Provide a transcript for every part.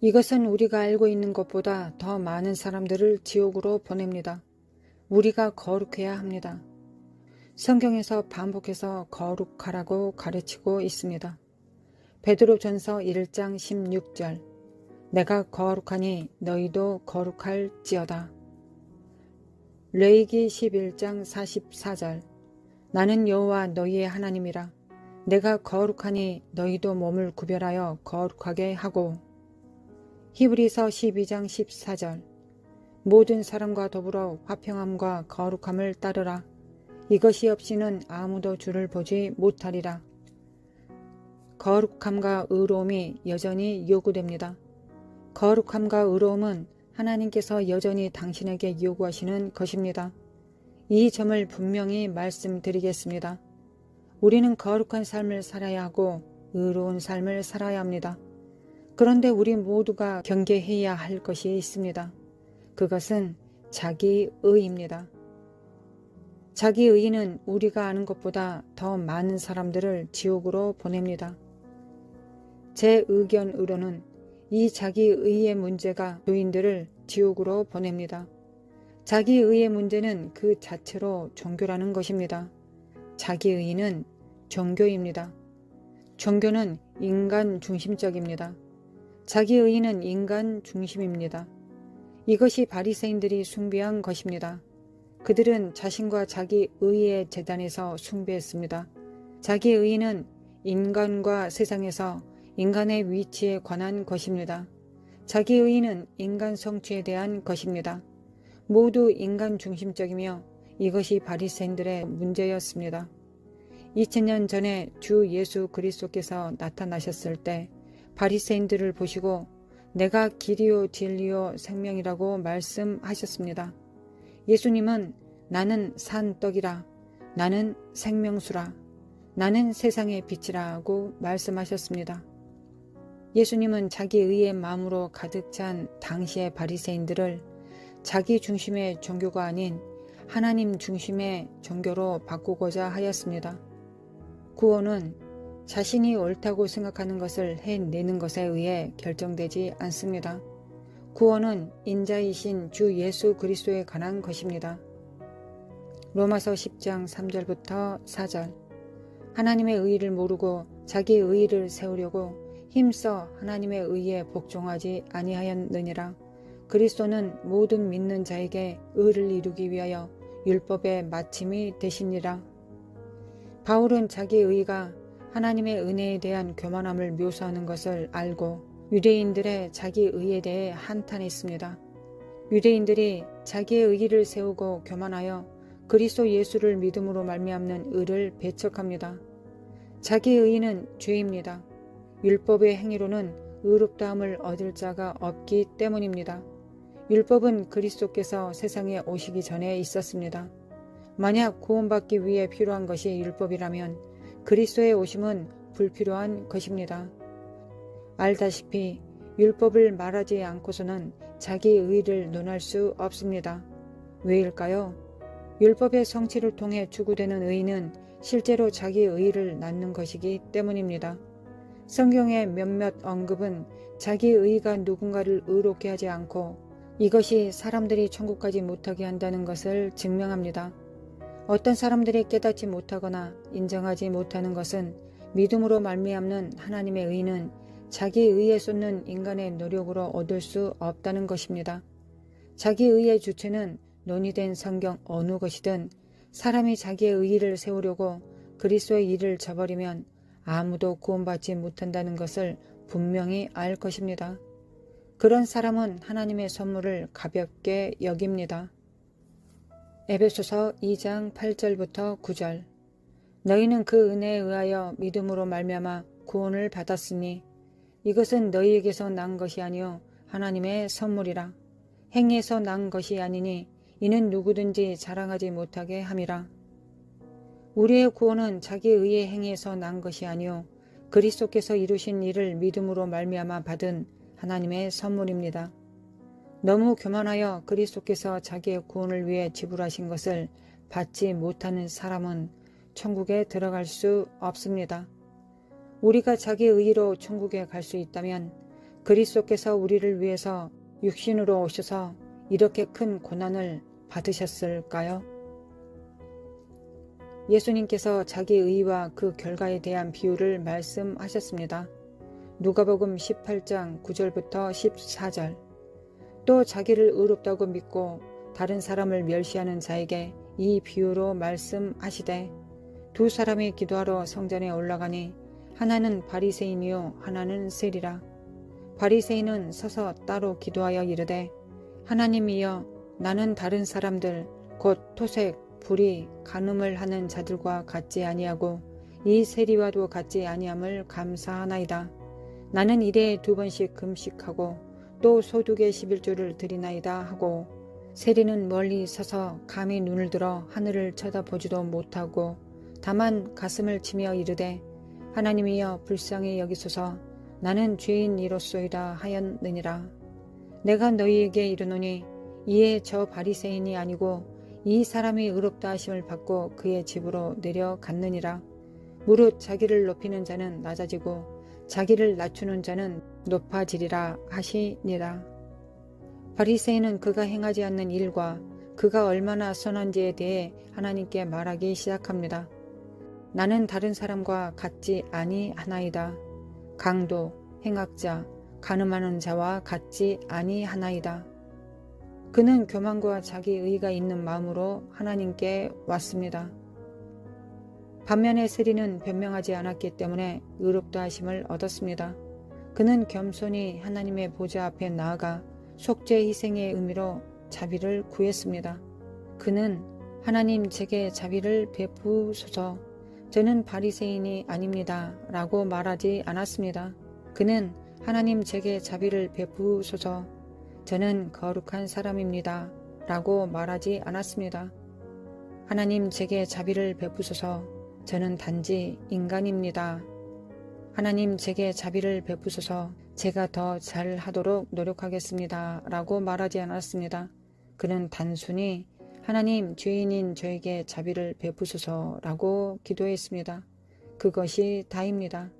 이것은 우리가 알고 있는 것보다 더 많은 사람들을 지옥으로 보냅니다. 우리가 거룩해야 합니다. 성경에서 반복해서 거룩하라고 가르치고 있습니다. 베드로전서 1장 16절 내가 거룩하니 너희도 거룩할지어다. 레위기 11장 44절 나는 여호와 너희의 하나님이라. 내가 거룩하니 너희도 몸을 구별하여 거룩하게 하고. 히브리서 12장 14절 모든 사람과 더불어 화평함과 거룩함을 따르라. 이것이 없이는 아무도 주를 보지 못하리라. 거룩함과 의로움이 여전히 요구됩니다. 거룩함과 의로움은 하나님께서 여전히 당신에게 요구하시는 것입니다. 이 점을 분명히 말씀드리겠습니다. 우리는 거룩한 삶을 살아야 하고 의로운 삶을 살아야 합니다. 그런데 우리 모두가 경계해야 할 것이 있습니다. 그것은 자기의입니다. 자기의는 우리가 아는 것보다 더 많은 사람들을 지옥으로 보냅니다. 제 의견으로는 이 자기의의 문제가 교인들을 지옥으로 보냅니다. 자기의의 문제는 그 자체로 종교라는 것입니다. 자기의는 종교입니다. 종교는 인간 중심적입니다. 자기의는 인간 중심입니다. 이것이 바리새인들이 숭배한 것입니다. 그들은 자신과 자기의의 재단에서 숭배했습니다. 자기의는 인간과 세상에서 인간의 위치에 관한 것입니다. 자기의는 인간 성취에 대한 것입니다. 모두 인간 중심적이며 이것이 바리새인들의 문제였습니다. 2000년 전에 주 예수 그리스도께서 나타나셨을 때 바리새인들을 보시고 내가 길이요 진리요 생명이라고 말씀하셨습니다. 예수님은 나는 산 떡이라, 나는 생명수라, 나는 세상의 빛이라고 말씀하셨습니다. 예수님은 자기의의 마음으로 가득 찬 당시의 바리새인들을 자기 중심의 종교가 아닌 하나님 중심의 종교로 바꾸고자 하였습니다. 구원은 자신이 옳다고 생각하는 것을 해내는 것에 의해 결정되지 않습니다. 구원은 인자이신 주 예수 그리스도에 관한 것입니다. 로마서 10장 3절부터 4절 하나님의 의의를 모르고 자기의 의의를 세우려고 힘써 하나님의 의에 복종하지 아니하였느니라. 그리스도는 모든 믿는 자에게 의를 이루기 위하여 율법의 마침이 되시니라. 바울은 자기의 의가 하나님의 은혜에 대한 교만함을 묘사하는 것을 알고 유대인들의 자기 의에 대해 한탄했습니다. 유대인들이 자기의 의의를 세우고 교만하여 그리스도 예수를 믿음으로 말미암는 의를 배척합니다. 자기의 의의는 죄입니다. 율법의 행위로는 의롭다함을 얻을 자가 없기 때문입니다. 율법은 그리스도께서 세상에 오시기 전에 있었습니다. 만약 구원받기 위해 필요한 것이 율법이라면 그리스도의 오심은 불필요한 것입니다. 알다시피 율법을 말하지 않고서는 자기의 의를 논할 수 없습니다. 왜일까요? 율법의 성취를 통해 추구되는 의는 실제로 자기의 의를 낳는 것이기 때문입니다. 성경의 몇몇 언급은 자기의 의가 누군가를 의롭게 하지 않고 이것이 사람들이 천국까지 못하게 한다는 것을 증명합니다. 어떤 사람들이 깨닫지 못하거나 인정하지 못하는 것은 믿음으로 말미암는 하나님의 의는 자기의 의에 쏟는 인간의 노력으로 얻을 수 없다는 것입니다. 자기의 의의 주체는 논의된 성경 어느 것이든 사람이 자기의 의의를 세우려고 그리스도의 일을 저버리면 아무도 구원받지 못한다는 것을 분명히 알 것입니다. 그런 사람은 하나님의 선물을 가볍게 여깁니다. 에베소서 2장 8절부터 9절 너희는 그 은혜에 의하여 믿음으로 말미암아 구원을 받았으니 이것은 너희에게서 난 것이 아니요 하나님의 선물이라. 행위에서 난 것이 아니니 이는 누구든지 자랑하지 못하게 함이라. 우리의 구원은 자기 의의 행위에서 난 것이 아니요 그리스도께서 이루신 일을 믿음으로 말미암아 받은 하나님의 선물입니다. 너무 교만하여 그리스도께서 자기의 구원을 위해 지불하신 것을 받지 못하는 사람은 천국에 들어갈 수 없습니다. 우리가 자기 의로 천국에 갈 수 있다면 그리스도께서 우리를 위해서 육신으로 오셔서 이렇게 큰 고난을 받으셨을까요? 예수님께서 자기 의와 그 결과에 대한 비유를 말씀하셨습니다. 누가복음 18장 9절부터 14절. 또 자기를 의롭다고 믿고 다른 사람을 멸시하는 자에게 이 비유로 말씀하시되, 두 사람이 기도하러 성전에 올라가니 하나는 바리새인이요 하나는 세리라. 바리새인은 서서 따로 기도하여 이르되, 하나님이여, 나는 다른 사람들 곧 토색, 불의, 간음을 하는 자들과 같지 아니하고 이 세리와도 같지 아니함을 감사하나이다. 나는 일에 2번씩 금식하고 또 소득의 11조를 드리나이다 하고, 세리는 멀리 서서 감히 눈을 들어 하늘을 쳐다보지도 못하고 다만 가슴을 치며 이르되, 하나님이여 불쌍히 여기소서, 나는 죄인이로소이다 하였느니라. 내가 너희에게 이르노니 이에 저 바리새인이 아니고 이 사람이 의롭다 하심을 받고 그의 집으로 내려갔느니라. 무릇 자기를 높이는 자는 낮아지고 자기를 낮추는 자는 높아지리라 하시니라. 바리새인은 그가 행하지 않는 일과 그가 얼마나 선한지에 대해 하나님께 말하기 시작합니다. 나는 다른 사람과 같지 아니하나이다. 강도, 행악자, 간음하는 자와 같지 아니하나이다. 그는 교만과 자기 의가 있는 마음으로 하나님께 왔습니다. 반면에 세리는 변명하지 않았기 때문에 의롭다 하심을 얻었습니다. 그는 겸손히 하나님의 보좌 앞에 나아가 속죄 희생의 의미로 자비를 구했습니다. 그는 하나님 제게 자비를 베푸소서, 저는 바리새인이 아닙니다 라고 말하지 않았습니다. 그는 하나님 제게 자비를 베푸소서, 저는 거룩한 사람입니다 라고 말하지 않았습니다. 하나님 제게 자비를 베푸소서, 저는 단지 인간입니다. 하나님 제게 자비를 베푸소서, 제가 더 잘하도록 노력하겠습니다 라고 말하지 않았습니다. 그는 단순히 하나님 죄인인 저에게 자비를 베푸소서 라고 기도했습니다. 그것이 다입니다.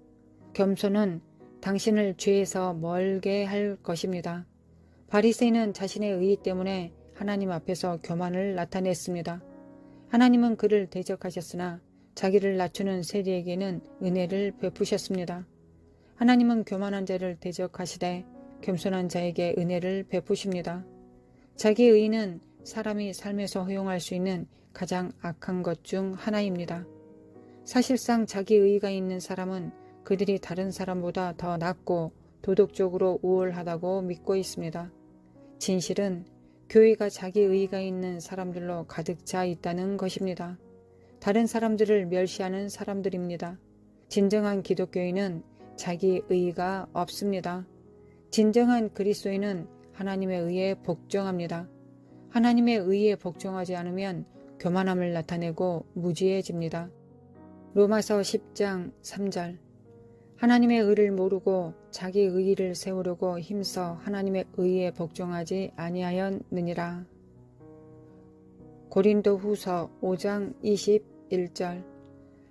겸손은 당신을 죄에서 멀게 할 것입니다. 바리새인은 자신의 의 때문에 하나님 앞에서 교만을 나타냈습니다. 하나님은 그를 대적하셨으나 자기를 낮추는 세리에게는 은혜를 베푸셨습니다. 하나님은 교만한 자를 대적하시되 겸손한 자에게 은혜를 베푸십니다. 자기 의는 사람이 삶에서 허용할 수 있는 가장 악한 것 중 하나입니다. 사실상 자기 의가 있는 사람은 그들이 다른 사람보다 더 낫고 도덕적으로 우월하다고 믿고 있습니다. 진실은 교회가 자기 의가 있는 사람들로 가득 차 있다는 것입니다. 다른 사람들을 멸시하는 사람들입니다. 진정한 기독교인은 자기 의가 없습니다. 진정한 그리스도인은 하나님의 의에 복종합니다. 하나님의 의에 복종하지 않으면 교만함을 나타내고 무지해집니다. 로마서 10장 3절. 하나님의 의를 모르고 자기 의를 세우려고 힘써 하나님의 의에 복종하지 아니하였느니라. 고린도 후서 5장 21절.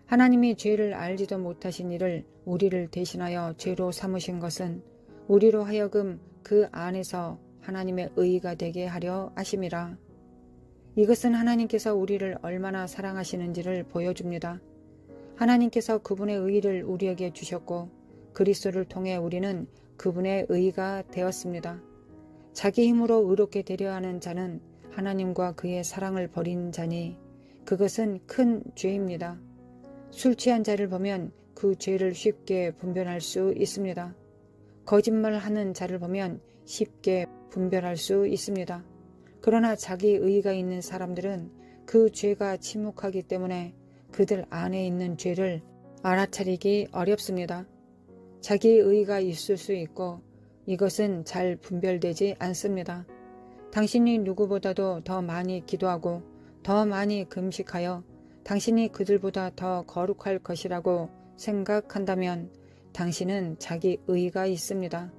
하나님이 죄를 알지도 못하신 이를 우리를 대신하여 죄로 삼으신 것은 우리로 하여금 그 안에서 하나님의 의가 되게 하려 하심이라. 이것은 하나님께서 우리를 얼마나 사랑하시는지를 보여줍니다. 하나님께서 그분의 의를 우리에게 주셨고 그리스도를 통해 우리는 그분의 의가 되었습니다. 자기 힘으로 의롭게 되려 하는 자는 하나님과 그의 사랑을 버린 자니 그것은 큰 죄입니다. 술 취한 자를 보면 그 죄를 쉽게 분별할 수 있습니다. 거짓말하는 자를 보면 쉽게 분별할 수 있습니다. 그러나 자기 의가 있는 사람들은 그 죄가 침묵하기 때문에 그들 안에 있는 죄를 알아차리기 어렵습니다. 자기 의가 있을 수 있고 이것은 잘 분별되지 않습니다. 당신이 누구보다도 더 많이 기도하고 더 많이 금식하여 당신이 그들보다 더 거룩할 것이라고 생각한다면 당신은 자기 의가 있습니다.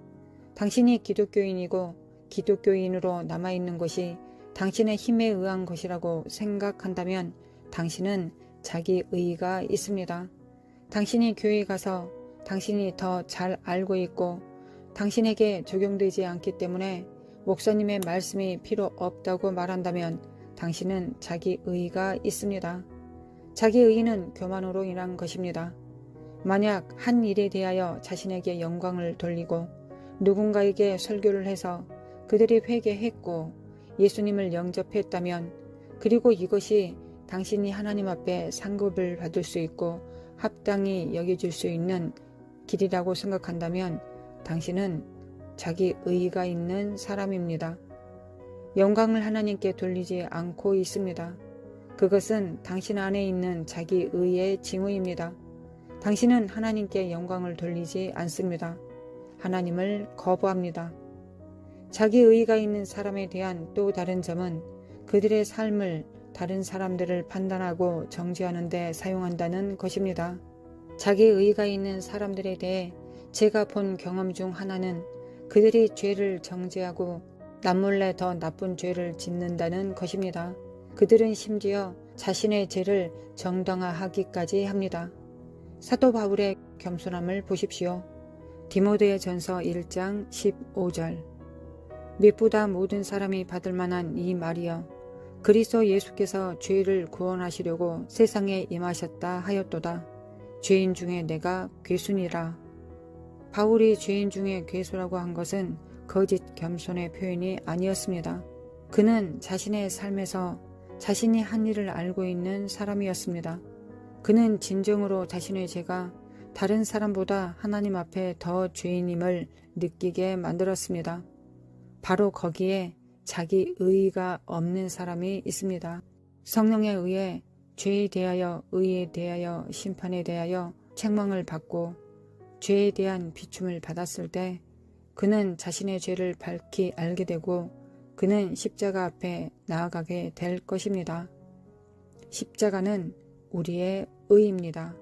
당신이 기독교인이고 기독교인으로 남아있는 것이 당신의 힘에 의한 것이라고 생각한다면 당신은 자기 의가 있습니다. 당신이 교회에 가서 당신이 더 잘 알고 있고 당신에게 적용되지 않기 때문에 목사님의 말씀이 필요 없다고 말한다면 당신은 자기 의의가 있습니다. 자기 의의는 교만으로 인한 것입니다. 만약 한 일에 대하여 자신에게 영광을 돌리고 누군가에게 설교를 해서 그들이 회개했고 예수님을 영접했다면, 그리고 이것이 당신이 하나님 앞에 상급을 받을 수 있고 합당히 여겨질 수 있는 길이라고 생각한다면 당신은 자기 의의가 있는 사람입니다. 영광을 하나님께 돌리지 않고 있습니다. 그것은 당신 안에 있는 자기 의의 징후입니다. 당신은 하나님께 영광을 돌리지 않습니다. 하나님을 거부합니다. 자기 의의가 있는 사람에 대한 또 다른 점은 그들의 삶을 다른 사람들을 판단하고 정죄하는 데 사용한다는 것입니다. 자기 의의가 있는 사람들에 대해 제가 본 경험 중 하나는 그들이 죄를 정죄하고 남몰래 더 나쁜 죄를 짓는다는 것입니다. 그들은 심지어 자신의 죄를 정당화하기까지 합니다. 사도 바울의 겸손함을 보십시오. 디모데 전서 1장 15절. mit보다 모든 사람이 받을 만한 이 말이여, 그리스도 예수께서 죄를 구원하시려고 세상에 임하셨다 하였도다. 죄인 중에 내가 괴순이라. 바울이 죄인 중에 괴수라고 한 것은 거짓 겸손의 표현이 아니었습니다. 그는 자신의 삶에서 자신이 한 일을 알고 있는 사람이었습니다. 그는 진정으로 자신의 죄가 다른 사람보다 하나님 앞에 더 죄인임을 느끼게 만들었습니다. 바로 거기에 자기 의의가 없는 사람이 있습니다. 성령에 의해 죄에 대하여, 의에 대하여, 심판에 대하여 책망을 받고 죄에 대한 비춤을 받았을 때 그는 자신의 죄를 밝히 알게 되고 그는 십자가 앞에 나아가게 될 것입니다. 십자가는 우리의 의입니다.